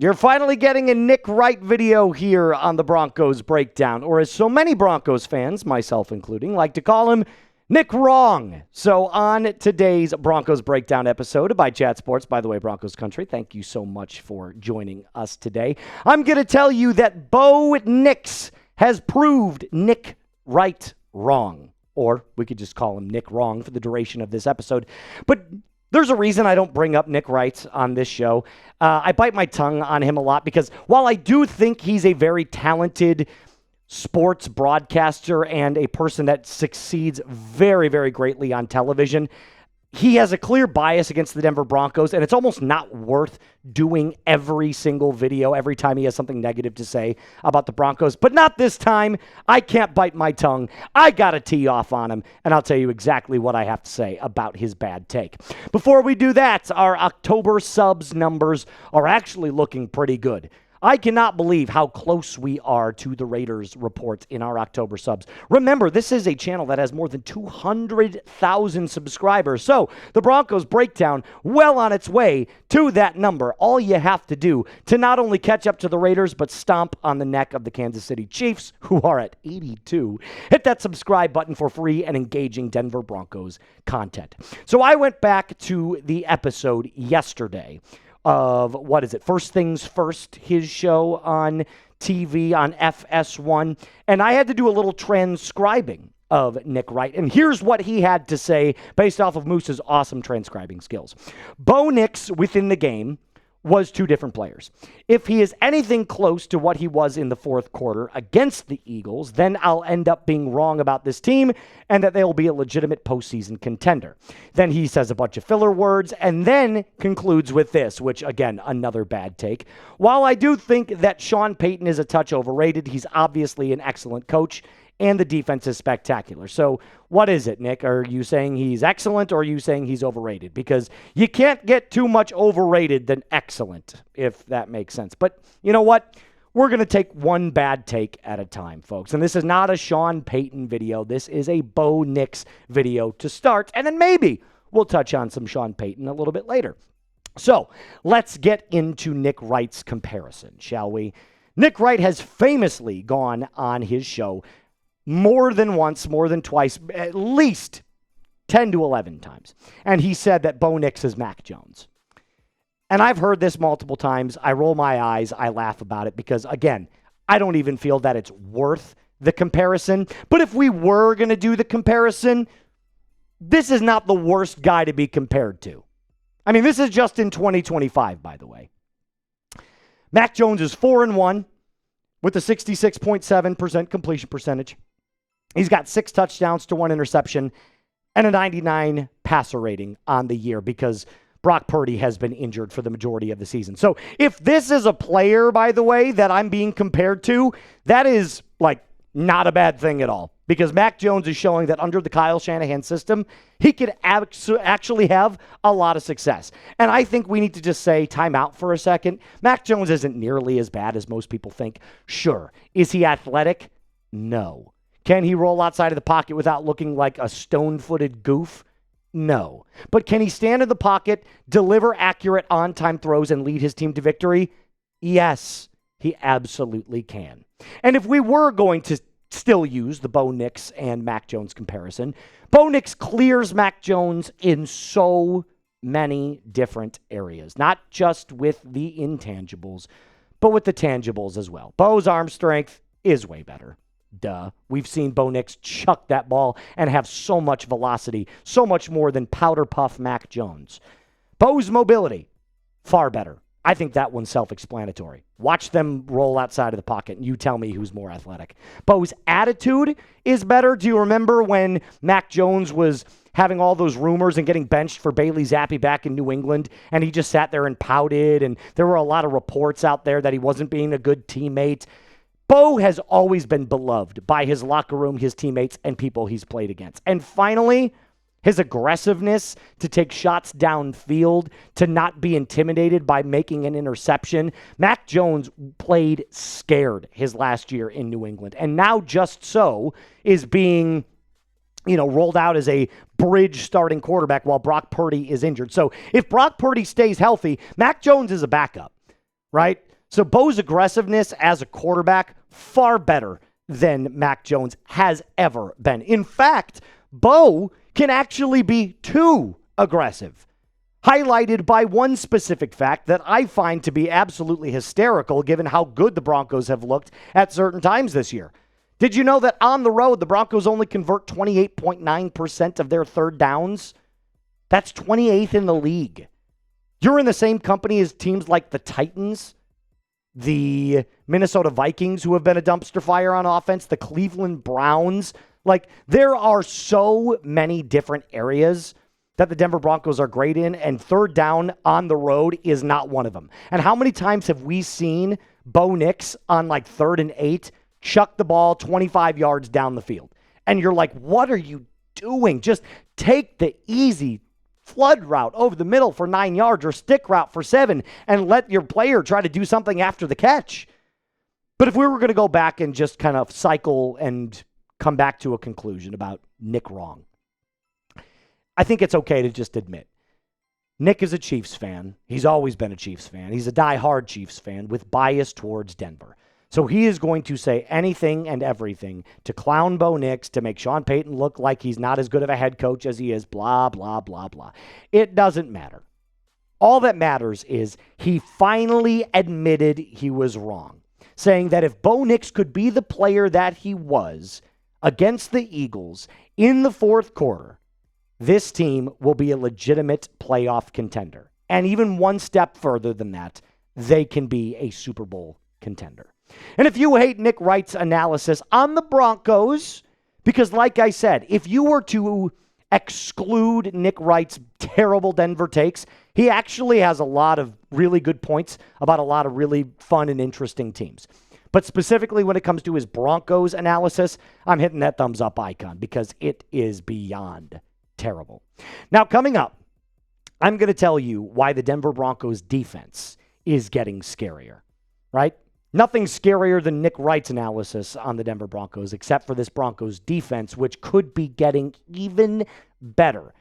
You're finally getting a Nik Wright video here on the Broncos Breakdown, or as so many Broncos fans, myself including, like to call him, Nik Wrong. So on today's Broncos Breakdown episode by Chat Sports, by the way, Broncos Country, thank you so much for joining us today. I'm going to tell you that Bo Nix has proved Nik Wright wrong. Or we could just call him Nik Wrong for the duration of this episode. But there's a reason I don't bring up Nik Wright on this show. I bite my tongue on him a lot because while I do think he's a very talented sports broadcaster and a person that succeeds very, very greatly on television, he has a clear bias against the Denver Broncos, and it's almost not worth doing every single video every time he has something negative to say about the Broncos. But not this time. I can't bite my tongue. I got to tee off on him, and I'll tell you exactly what I have to say about his bad take. Before we do that, our October subs numbers are actually looking pretty good. I cannot believe how close we are to the Raiders report in our October subs. Remember, this is a channel that has more than 200,000 subscribers. So the Broncos Breakdown, well on its way to that number. All you have to do to not only catch up to the Raiders, but stomp on the neck of the Kansas City Chiefs, who are at 82. Hit that subscribe button for free and engaging Denver Broncos content. So I went back to the episode yesterday of, First Things First, his show on TV on FS1. And I had to do a little transcribing of Nik Wright. And here's what he had to say based off of Moose's awesome transcribing skills. Bo Nix within the game was two different players. If he is anything close to what he was in the fourth quarter against the Eagles, then I'll end up being wrong about this team and that they'll be a legitimate postseason contender. Then he says a bunch of filler words and then concludes with this, which again, another bad take. While I do think that Sean Payton is a touch overrated, he's obviously an excellent coach and the defense is spectacular. So what is it, Nick? Are you saying he's excellent or are you saying he's overrated? Because you can't get too much overrated than excellent, if that makes sense. But you know what? We're going to take one bad take at a time, folks. And this is not a Sean Payton video. This is a Bo Nix video to start. And then maybe we'll touch on some Sean Payton a little bit later. So let's get into Nik Wright's comparison, shall we? Nik Wright has famously gone on his show more than once, more than twice, at least 10 to 11 times. And he said that Bo Nix is Mac Jones. And I've heard this multiple times. I roll my eyes. I laugh about it because, again, I don't even feel that it's worth the comparison. But if we were going to do the comparison, this is not the worst guy to be compared to. I mean, this is just in 2025, by the way. Mac Jones is 4-1 with a 66.7% completion percentage. He's got 6 touchdowns to 1 interception and a 99 passer rating on the year because Brock Purdy has been injured for the majority of the season. So if this is a player, by the way, that I'm being compared to, that is like not a bad thing at all because Mac Jones is showing that under the Kyle Shanahan system, he could actually have a lot of success. And I think we need to just say time out for a second. Mac Jones isn't nearly as bad as most people think. Sure. Is he athletic? No. Can he roll outside of the pocket without looking like a stone-footed goof? No. But can he stand in the pocket, deliver accurate on-time throws, and lead his team to victory? Yes, he absolutely can. And if we were going to still use the Bo Nix and Mac Jones comparison, Bo Nix clears Mac Jones in so many different areas, not just with the intangibles, but with the tangibles as well. Bo's arm strength is way better. Duh. We've seen Bo Nix chuck that ball and have so much velocity, so much more than powder puff Mac Jones. Bo's mobility, far better. I think that one's self-explanatory. Watch them roll outside of the pocket and you tell me who's more athletic. Bo's attitude is better. Do you remember when Mac Jones was having all those rumors and getting benched for Bailey Zappi back in New England, and he just sat there and pouted, and there were a lot of reports out there that he wasn't being a good teammate? Bo has always been beloved by his locker room, his teammates, and people he's played against. And finally, his aggressiveness to take shots downfield, to not be intimidated by making an interception. Mac Jones played scared his last year in New England, and now just so is being, rolled out as a bridge starting quarterback while Brock Purdy is injured. So if Brock Purdy stays healthy, Mac Jones is a backup, right? So Bo's aggressiveness as a quarterback, far better than Mac Jones has ever been. In fact, Bo can actually be too aggressive, highlighted by one specific fact that I find to be absolutely hysterical given how good the Broncos have looked at certain times this year. Did you know that on the road, the Broncos only convert 28.9% of their third downs? That's 28th in the league. You're in the same company as teams like the Titans, the Minnesota Vikings, who have been a dumpster fire on offense, the Cleveland Browns. Like, there are so many different areas that the Denver Broncos are great in, and third down on the road is not one of them. And how many times have we seen Bo Nix on like 3rd and 8 chuck the ball 25 yards down the field? And you're like, what are you doing? Just take the easy flood route over the middle for 9 yards or stick route for 7 and let your player try to do something after the catch. But if we were going to go back and just kind of cycle and come back to a conclusion about Nick wrong, I think it's okay to just admit Nick is a Chiefs fan. He's always been a Chiefs fan. He's a diehard Chiefs fan with bias towards Denver. So he is going to say anything and everything to clown Bo Nix, to make Sean Payton look like he's not as good of a head coach as he is, blah, blah, blah, blah. It doesn't matter. All that matters is he finally admitted he was wrong, saying that if Bo Nix could be the player that he was against the Eagles in the fourth quarter, this team will be a legitimate playoff contender. And even one step further than that, they can be a Super Bowl contender. And if you hate Nick Wright's analysis on the Broncos, because like I said, if you were to exclude Nick Wright's terrible Denver takes, he actually has a lot of really good points about a lot of really fun and interesting teams. But specifically when it comes to his Broncos analysis, I'm hitting that thumbs up icon because it is beyond terrible. Now, coming up, I'm going to tell you why the Denver Broncos defense is getting scarier, right? Nothing scarier than Nick Wright's analysis on the Denver Broncos, except for this Broncos defense, which could be getting even better.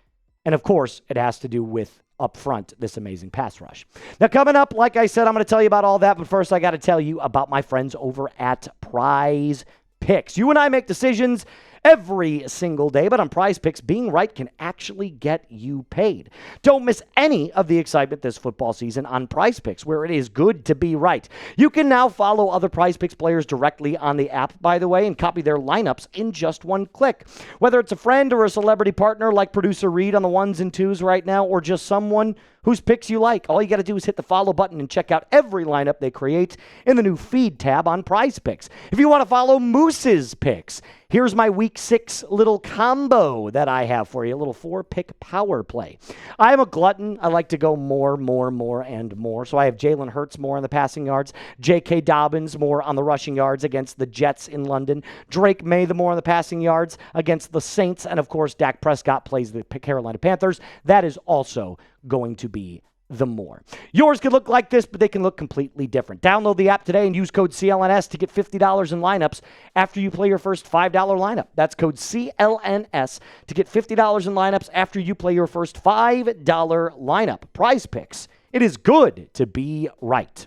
And of course, it has to do with up front, this amazing pass rush. Now, coming up, like I said, I'm going to tell you about all that. But first, I got to tell you about my friends over at PrizePicks. You and I make decisions every single day, but on PrizePicks, being right can actually get you paid. Don't miss any of the excitement this football season on PrizePicks, where it is good to be right. You can now follow other PrizePicks players directly on the app, by the way, and copy their lineups in just one click. Whether it's a friend or a celebrity partner like producer Reed on the ones and twos right now, or just someone whose picks you like, all you got to do is hit the follow button and check out every lineup they create in the new feed tab on PrizePicks. If you want to follow Moose's picks, here's my week 6 little combo that I have for you, a little 4-pick power play. I am a glutton. I like to go more, and more. So I have Jalen Hurts more on the passing yards, J.K. Dobbins more on the rushing yards against the Jets in London, Drake May the more on the passing yards against the Saints, and of course Dak Prescott plays the Carolina Panthers. That is also going to be the more. Yours could look like this, but they can look completely different. Download the app today and use code CLNS to get $50 in lineups after you play your first $5 lineup. That's code CLNS to get $50 in lineups after you play your first $5 lineup. PrizePicks. It is good to be right.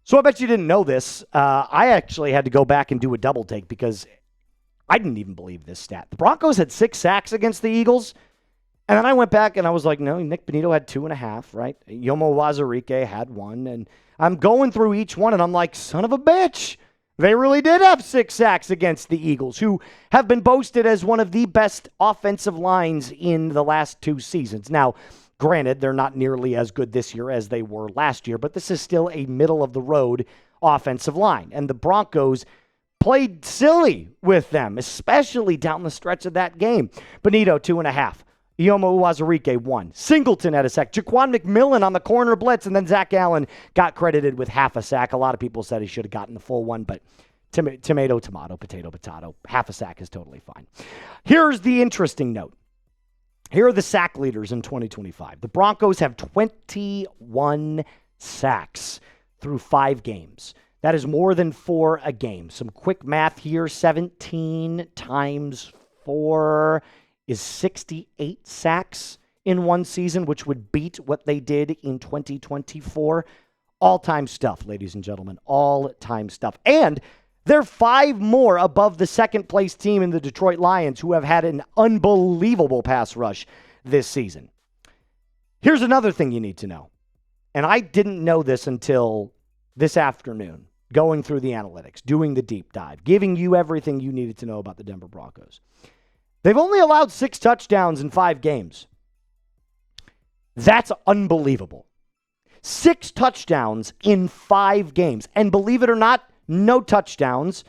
So I bet you didn't know this. I actually had to go back and do a double take because I didn't even believe this stat. The Broncos had 6 sacks against the Eagles. And then I went back and I was like, no, Nik Bonitto had 2.5, right? Eyioma Uwazurike had 1. And I'm going through each one and I'm like, son of a bitch. They really did have 6 sacks against the Eagles, who have been boasted as one of the best offensive lines in the last 2 seasons. Now, granted, they're not nearly as good this year as they were last year, but this is still a middle-of-the-road offensive line. And the Broncos played silly with them, especially down the stretch of that game. Bonitto, 2.5. Eyioma Uwazurike, 1. Singleton had a sack. Jaquan McMillian on the corner blitz, and then Zach Allen got credited with half a sack. A lot of people said he should have gotten the full one, but tomato, potato. Half a sack is totally fine. Here's the interesting note. Here are the sack leaders in 2025. The Broncos have 21 sacks through 5 games. That is more than 4 a game. Some quick math here. 17 times 4 is 68 sacks in one season, which would beat what they did in 2024. All-time stuff, ladies and gentlemen. All-time stuff. And they're 5 more above the second-place team in the Detroit Lions, who have had an unbelievable pass rush this season. Here's another thing you need to know. And I didn't know this until this afternoon, going through the analytics, doing the deep dive, giving you everything you needed to know about the Denver Broncos. They've only allowed 6 touchdowns in 5 games. That's unbelievable. 6 touchdowns in 5 games. And believe it or not, no touchdowns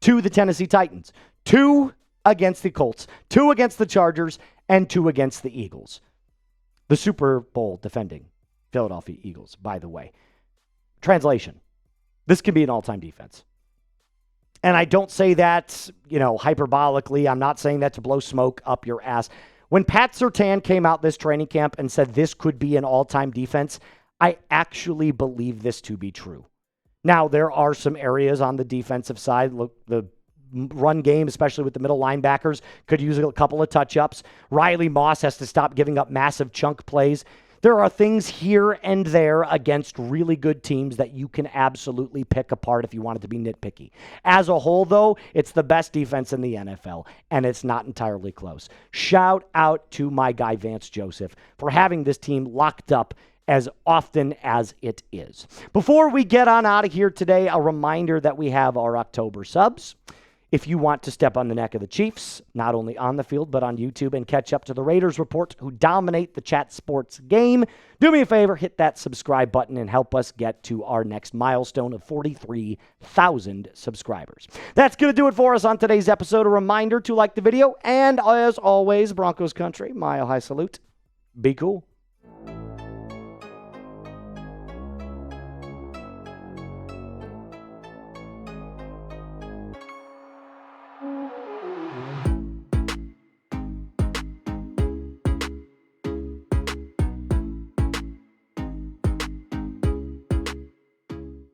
to the Tennessee Titans. 2 against the Colts, 2 against the Chargers, and 2 against the Eagles. The Super Bowl defending Philadelphia Eagles, by the way. Translation: this could be an all-time defense. And I don't say that, hyperbolically. I'm not saying that to blow smoke up your ass. When Pat Surtain came out this training camp and said this could be an all-time defense, I actually believe this to be true. Now, there are some areas on the defensive side. Look, the run game, especially with the middle linebackers, could use a couple of touch-ups. Riley Moss has to stop giving up massive chunk plays. There are things here and there against really good teams that you can absolutely pick apart if you wanted to be nitpicky. As a whole, though, it's the best defense in the NFL, and it's not entirely close. Shout out to my guy Vance Joseph for having this team locked up as often as it is. Before we get on out of here today, a reminder that we have our October subs. If you want to step on the neck of the Chiefs, not only on the field, but on YouTube, and catch up to the Raiders Report, who dominate the chat sports game, do me a favor, hit that subscribe button and help us get to our next milestone of 43,000 subscribers. That's going to do it for us on today's episode. A reminder to like the video, and as always, Broncos country, mile high salute. Be cool.